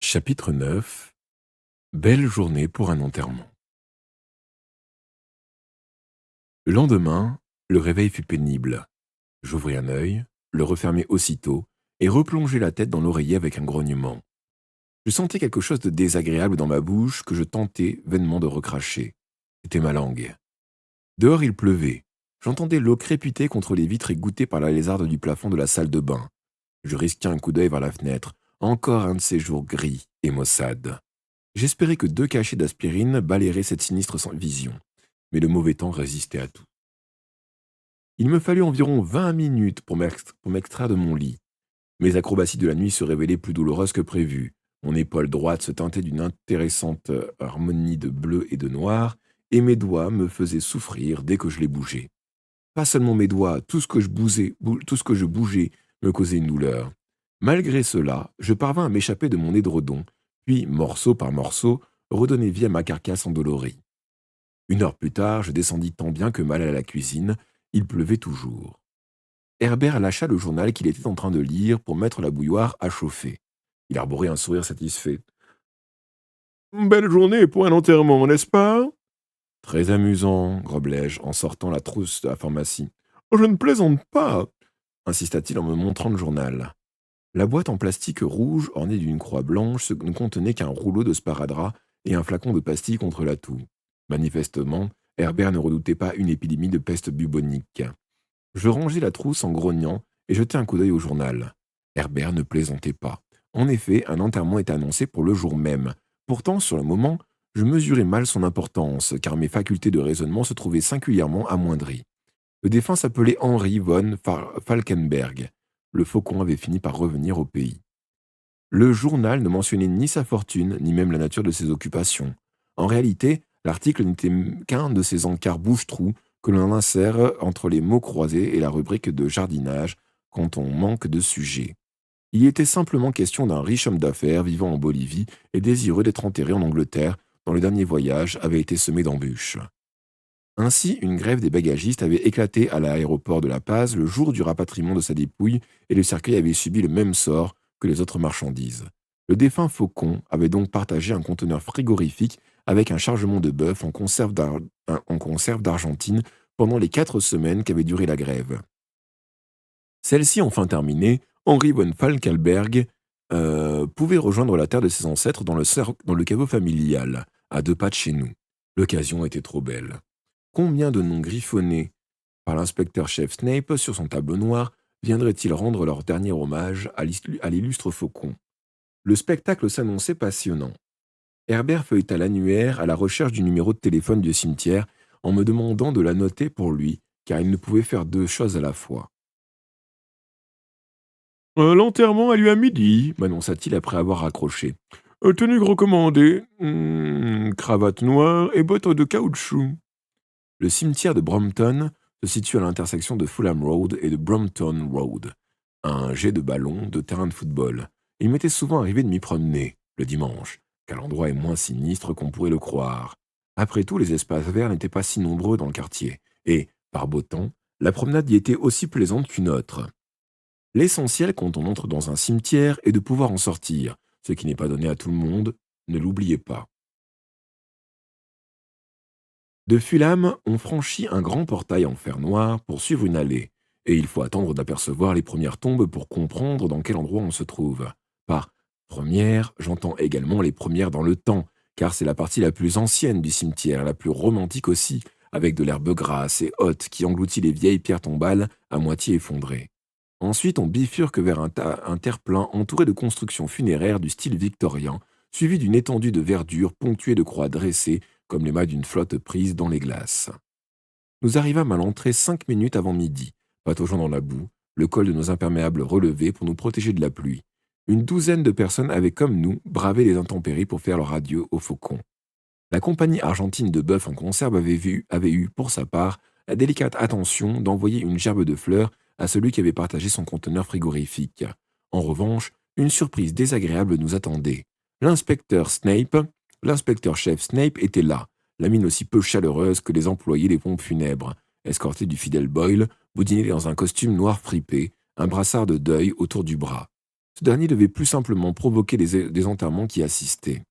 Chapitre 9. Belle journée pour un enterrement. Le lendemain, le réveil fut pénible. J'ouvris un œil, le refermai aussitôt et replongeai la tête dans l'oreiller avec un grognement. Je sentais quelque chose de désagréable dans ma bouche que je tentais vainement de recracher. C'était ma langue. Dehors, il pleuvait. J'entendais l'eau crépiter contre les vitres égouttées par la lézarde du plafond de la salle de bain. Je risquai un coup d'œil vers la fenêtre. Encore un de ces jours gris et maussades. J'espérais que 2 cachets d'aspirine balayeraient cette sinistre vision, mais le mauvais temps résistait à tout. Il me fallut environ 20 minutes pour m'extraire de mon lit. Mes acrobaties de la nuit se révélaient plus douloureuses que prévu. Mon épaule droite se teintait d'une intéressante harmonie de bleu et de noir, et mes doigts me faisaient souffrir dès que je les bougeais. Pas seulement mes doigts, tout ce que je bougeais me causait une douleur. Malgré cela, je parvins à m'échapper de mon édredon, puis, morceau par morceau, redonner vie à ma carcasse endolorie. 1 heure plus tard, je descendis tant bien que mal à la cuisine. Il pleuvait toujours. Herbert lâcha le journal qu'il était en train de lire pour mettre la bouilloire à chauffer. Il arborait un sourire satisfait. Belle journée pour un enterrement, n'est-ce pas? Très amusant, groblai-je en sortant la trousse de la pharmacie. Je ne plaisante pas, insista-t-il en me montrant le journal. La boîte en plastique rouge ornée d'une croix blanche ne contenait qu'un rouleau de sparadrap et un flacon de pastilles contre la toux. Manifestement, Herbert ne redoutait pas une épidémie de peste bubonique. Je rangeai la trousse en grognant et jetai un coup d'œil au journal. Herbert ne plaisantait pas. En effet, un enterrement était annoncé pour le jour même. Pourtant, sur le moment, je mesurais mal son importance, car mes facultés de raisonnement se trouvaient singulièrement amoindries. Le défunt s'appelait Henry von Falkenberg. Le faucon avait fini par revenir au pays. Le journal ne mentionnait ni sa fortune, ni même la nature de ses occupations. En réalité, l'article n'était qu'un de ces encarts bouche-trous que l'on insère entre les mots croisés et la rubrique de jardinage quand on manque de sujet. Il était simplement question d'un riche homme d'affaires vivant en Bolivie et désireux d'être enterré en Angleterre, dont le dernier voyage avait été semé d'embûches. Ainsi, une grève des bagagistes avait éclaté à l'aéroport de La Paz le jour du rapatriement de sa dépouille et le cercueil avait subi le même sort que les autres marchandises. Le défunt faucon avait donc partagé un conteneur frigorifique avec un chargement de bœuf en conserve d'Argentine pendant les 4 semaines qu'avait duré la grève. Celle-ci enfin terminée, Henri von Falkenberg pouvait rejoindre la terre de ses ancêtres dans le caveau familial, à 2 pas de chez nous. L'occasion était trop belle. Combien de noms griffonnés par l'inspecteur-chef Snape sur son tableau noir viendraient-ils rendre leur dernier hommage à l'illustre faucon? Le spectacle s'annonçait passionnant. Herbert feuilleta l'annuaire à la recherche du numéro de téléphone du cimetière en me demandant de la noter pour lui, car il ne pouvait faire 2 choses à la fois. L'enterrement a lieu à midi, m'annonça-t-il après avoir raccroché. Tenue recommandée, cravate noire et bottes de caoutchouc. Le cimetière de Brompton se situe à l'intersection de Fulham Road et de Brompton Road, un jet de ballon de terrain de football. Il m'était souvent arrivé de m'y promener, le dimanche, car l'endroit est moins sinistre qu'on pourrait le croire. Après tout, les espaces verts n'étaient pas si nombreux dans le quartier, et, par beau temps, la promenade y était aussi plaisante qu'une autre. L'essentiel quand on entre dans un cimetière est de pouvoir en sortir, ce qui n'est pas donné à tout le monde, ne l'oubliez pas. De Fulham, on franchit un grand portail en fer noir pour suivre une allée, et il faut attendre d'apercevoir les premières tombes pour comprendre dans quel endroit on se trouve. Par première, j'entends également les premières dans le temps, car c'est la partie la plus ancienne du cimetière, la plus romantique aussi, avec de l'herbe grasse et haute qui engloutit les vieilles pierres tombales à moitié effondrées. Ensuite, on bifurque vers un terre-plein entouré de constructions funéraires du style victorien, suivi d'une étendue de verdure ponctuée de croix dressées comme les mâts d'une flotte prise dans les glaces. Nous arrivâmes à l'entrée 5 minutes avant midi, pataugeant dans la boue, le col de nos imperméables relevé pour nous protéger de la pluie. Une douzaine de personnes avaient, comme nous, bravé les intempéries pour faire leur adieu aux faucons. La compagnie argentine de bœuf en conserve avait eu, pour sa part, la délicate attention d'envoyer une gerbe de fleurs à celui qui avait partagé son conteneur frigorifique. En revanche, une surprise désagréable nous attendait. L'inspecteur-chef Snape était là, la mine aussi peu chaleureuse que les employés des pompes funèbres, escorté du fidèle Boyle, boudiné dans un costume noir fripé, un brassard de deuil autour du bras. Ce dernier devait plus simplement provoquer des enterrements qui assistaient.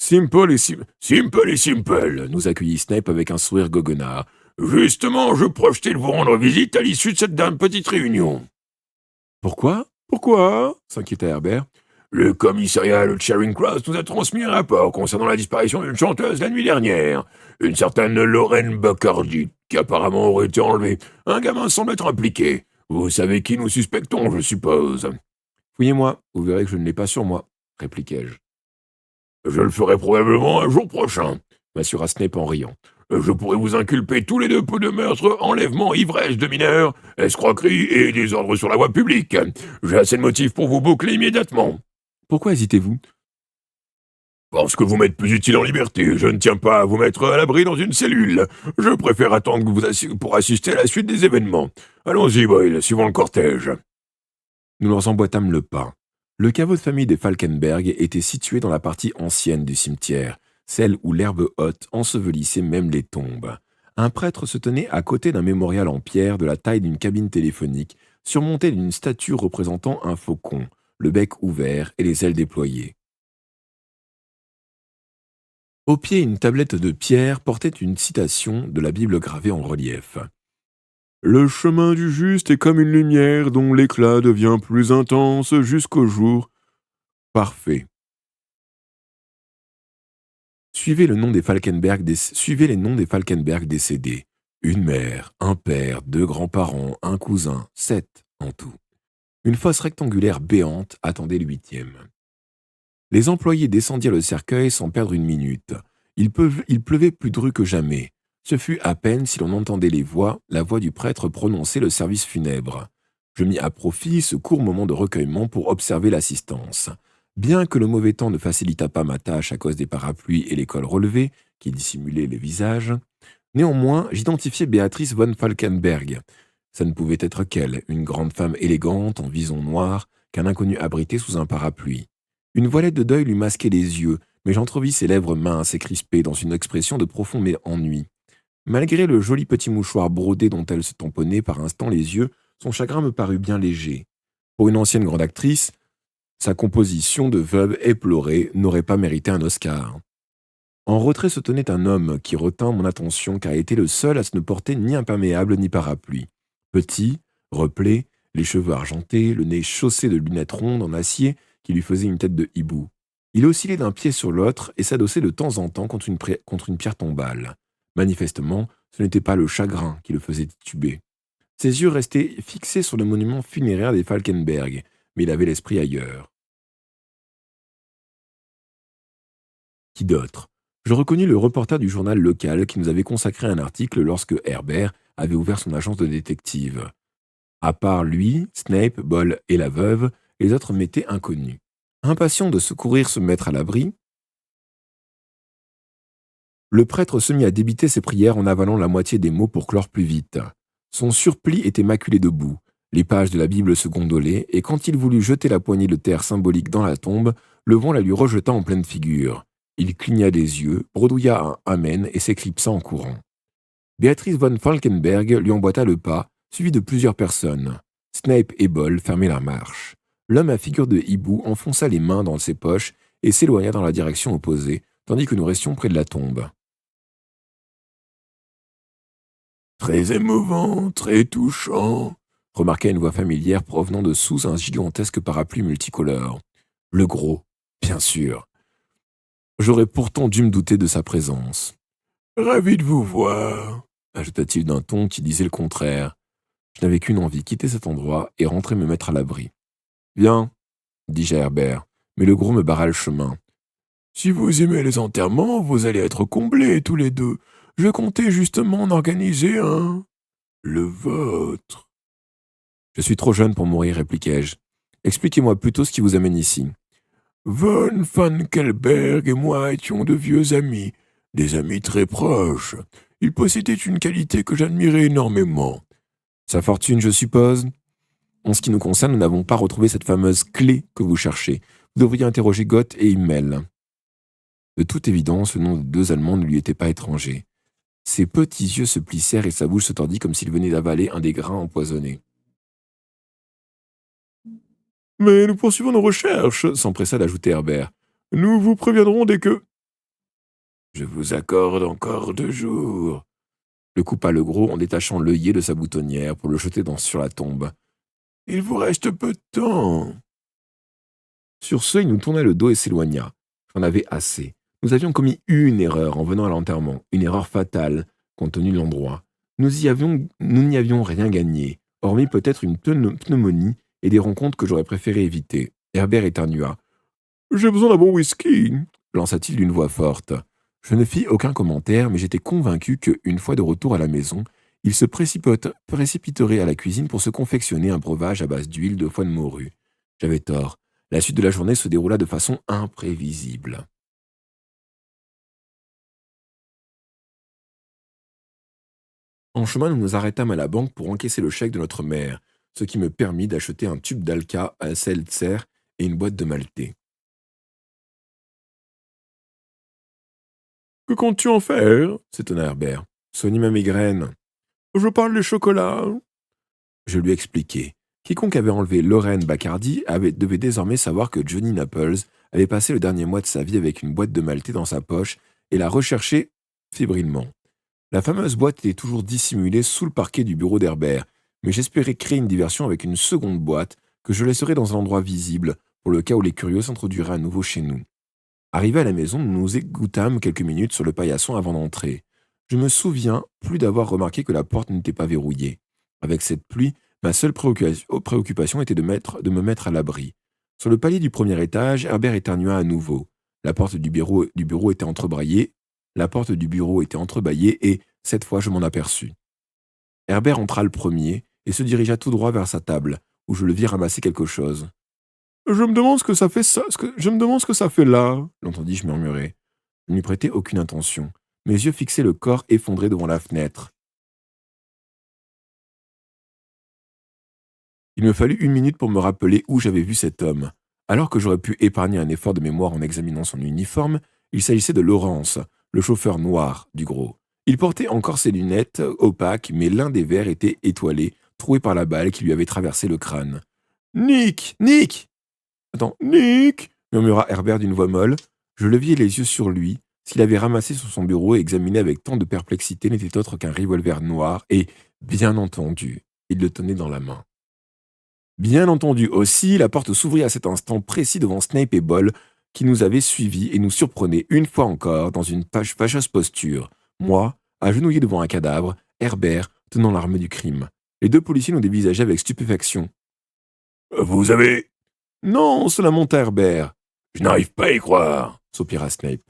Simple et simple, nous accueillit Snape avec un sourire goguenard. Justement, je projetais de vous rendre visite à l'issue de cette petite réunion. Pourquoi? Pourquoi? S'inquiéta Herbert. Le commissariat de Charing Cross nous a transmis un rapport concernant la disparition d'une chanteuse la nuit dernière, une certaine Lorraine Bacardi, qui apparemment aurait été enlevée. Un gamin semble être impliqué. Vous savez qui nous suspectons, je suppose. Fouillez-moi, vous verrez que je ne l'ai pas sur moi, répliquai-je. Je le ferai probablement un jour prochain, m'assura Snape en riant. Je pourrais vous inculper tous les deux peu de meurtre, enlèvement, ivresse de mineurs, escroquerie et désordre sur la voie publique. J'ai assez de motifs pour vous boucler immédiatement. Pourquoi hésitez-vous? Parce que vous m'êtes plus utile en liberté. Je ne tiens pas à vous mettre à l'abri dans une cellule. Je préfère attendre que pour assister à la suite des événements. Allons-y, Boyle, suivons le cortège. Nous leur emboîtâmes le pas. Le caveau de famille des Falkenberg était situé dans la partie ancienne du cimetière, celle où l'herbe haute ensevelissait même les tombes. Un prêtre se tenait à côté d'un mémorial en pierre de la taille d'une cabine téléphonique, surmonté d'une statue représentant un faucon, le bec ouvert et les ailes déployées. Au pied, une tablette de pierre portait une citation de la Bible gravée en relief. Le chemin du juste est comme une lumière dont l'éclat devient plus intense jusqu'au jour parfait. Suivez les noms des Falkenberg décédés. Une mère, un père, 2 grands-parents, un cousin, 7 en tout. Une fosse rectangulaire béante attendait le 8e. Les employés descendirent le cercueil sans perdre une minute. Il pleuvait plus dru que jamais. Ce fut à peine si l'on entendait la voix du prêtre prononcer le service funèbre. Je mis à profit ce court moment de recueillement pour observer l'assistance. Bien que le mauvais temps ne facilitât pas ma tâche à cause des parapluies et les cols relevés, qui dissimulaient les visages, néanmoins, j'identifiai Béatrice von Falkenberg. Ça ne pouvait être qu'elle, une grande femme élégante, en vison noire, qu'un inconnu abritait sous un parapluie. Une voilette de deuil lui masquait les yeux, mais j'entrevis ses lèvres minces et crispées dans une expression de profond ennui. Malgré le joli petit mouchoir brodé dont elle se tamponnait par instants les yeux, son chagrin me parut bien léger. Pour une ancienne grande actrice, sa composition de veuve éplorée n'aurait pas mérité un Oscar. En retrait se tenait un homme qui retint mon attention car il était le seul à ne porter ni imperméable ni parapluie. Petit, replé, les cheveux argentés, le nez chaussé de lunettes rondes en acier qui lui faisaient une tête de hibou. Il oscillait d'un pied sur l'autre et s'adossait de temps en temps contre une pierre tombale. Manifestement, ce n'était pas le chagrin qui le faisait tituber. Ses yeux restaient fixés sur le monument funéraire des Falkenberg, mais il avait l'esprit ailleurs. Qui d'autre? Je reconnus le reporter du journal local qui nous avait consacré un article lorsque Herbert avait ouvert son agence de détective. À part lui, Snape, Boll et la veuve, les autres m'étaient inconnus. Impatient de secourir se mettre à l'abri, le prêtre se mit à débiter ses prières en avalant la moitié des mots pour clore plus vite. Son surplis était maculé de boue. Les pages de la Bible se gondolaient, et quand il voulut jeter la poignée de terre symbolique dans la tombe, le vent la lui rejeta en pleine figure. Il cligna des yeux, bredouilla un amen et s'éclipsa en courant. Béatrice von Falkenberg lui emboîta le pas, suivi de plusieurs personnes. Snape et Boll fermaient la marche. L'homme à figure de hibou enfonça les mains dans ses poches et s'éloigna dans la direction opposée, tandis que nous restions près de la tombe. Très émouvant, très touchant, remarqua une voix familière provenant de sous un gigantesque parapluie multicolore. Le gros, bien sûr. J'aurais pourtant dû me douter de sa présence. Ravi de vous voir, ajouta-t-il d'un ton qui disait le contraire. Je n'avais qu'une envie, quitter cet endroit et rentrer me mettre à l'abri. Bien, dis-je à Herbert, mais le gros me barra le chemin. Si vous aimez les enterrements, vous allez être comblés tous les deux. Je comptais justement en organiser un. Le vôtre. Je suis trop jeune pour mourir, répliquai-je. Expliquez-moi plutôt ce qui vous amène ici. Von Falkenberg et moi étions de vieux amis, des amis très proches. Il possédait une qualité que j'admirais énormément. Sa fortune, je suppose. En ce qui nous concerne, nous n'avons pas retrouvé cette fameuse clé que vous cherchez. Vous devriez interroger Gott et Himmel. De toute évidence, le nom de 2 Allemands ne lui était pas étranger. Ses petits yeux se plissèrent et sa bouche se tordit comme s'il venait d'avaler un des grains empoisonnés. Mais nous poursuivons nos recherches, s'empressa d'ajouter Herbert. Nous vous préviendrons dès que... Je vous accorde encore 2 jours, le coupa le gros en détachant l'œillet de sa boutonnière pour le jeter sur la tombe. Il vous reste peu de temps. Sur ce, il nous tourna le dos et s'éloigna. J'en avais assez. Nous avions commis une erreur en venant à l'enterrement, une erreur fatale, compte tenu de l'endroit. Nous n'y avions rien gagné, hormis peut-être une pneumonie et des rencontres que j'aurais préféré éviter. Herbert éternua. J'ai besoin d'un bon whisky, lança-t-il d'une voix forte. Je ne fis aucun commentaire, mais j'étais convaincu qu'une fois de retour à la maison, il se précipiterait à la cuisine pour se confectionner un breuvage à base d'huile de foie de morue. J'avais tort. La suite de la journée se déroula de façon imprévisible. En chemin, nous nous arrêtâmes à la banque pour encaisser le chèque de notre mère, ce qui me permit d'acheter un tube d'Alka à seltzer et une boîte de maltais. Que comptes-tu en faire s'étonna Herbert. Soigne ma migraine. Je parle des chocolats. Je lui expliquai. Quiconque avait enlevé Lorraine Bacardi devait désormais savoir que Johnny Naples avait passé le dernier mois de sa vie avec une boîte de maltais dans sa poche et la recherchait fébrilement. La fameuse boîte était toujours dissimulée sous le parquet du bureau d'Herbert, mais j'espérais créer une diversion avec une seconde boîte que je laisserais dans un endroit visible pour le cas où les curieux s'introduiraient à nouveau chez nous. Arrivés à la maison, nous nous égoutâmes quelques minutes sur le paillasson avant d'entrer. Je me souviens plus d'avoir remarqué que la porte n'était pas verrouillée. Avec cette pluie, ma seule préoccupation était de me mettre à l'abri. Sur le palier du premier étage, Herbert éternua à nouveau. La porte du bureau était entrebâillée. La porte du bureau était entrebâillée et, cette fois, je m'en aperçus. Herbert entra le premier et se dirigea tout droit vers sa table, où je le vis ramasser quelque chose. Je me demande ce que ça fait je me demande ce que ça fait là, l'entendis-je murmurer. Je n'y prêtais aucune attention. Mes yeux fixaient le corps effondré devant la fenêtre. Il me fallut 1 minute pour me rappeler où j'avais vu cet homme. Alors que j'aurais pu épargner un effort de mémoire en examinant son uniforme, il s'agissait de Laurence, le chauffeur noir du gros. Il portait encore ses lunettes opaques, mais l'un des verres était étoilé, troué par la balle qui lui avait traversé le crâne. Nick! Nick! Attends, Nick! Murmura Herbert d'une voix molle. Je leviai les yeux sur lui. Ce qu'il avait ramassé sur son bureau et examiné avec tant de perplexité n'était autre qu'un revolver noir et, bien entendu, il le tenait dans la main. Bien entendu aussi, la porte s'ouvrit à cet instant précis devant Snape et Ball, qui nous avaient suivis et nous surprenaient une fois encore dans une fâcheuse posture. Moi, agenouillé devant un cadavre, Herbert tenant l'arme du crime. Les 2 policiers nous dévisageaient avec stupéfaction. Vous avez... Non, se lamenta Herbert. Je n'arrive pas à y croire, soupira Snape.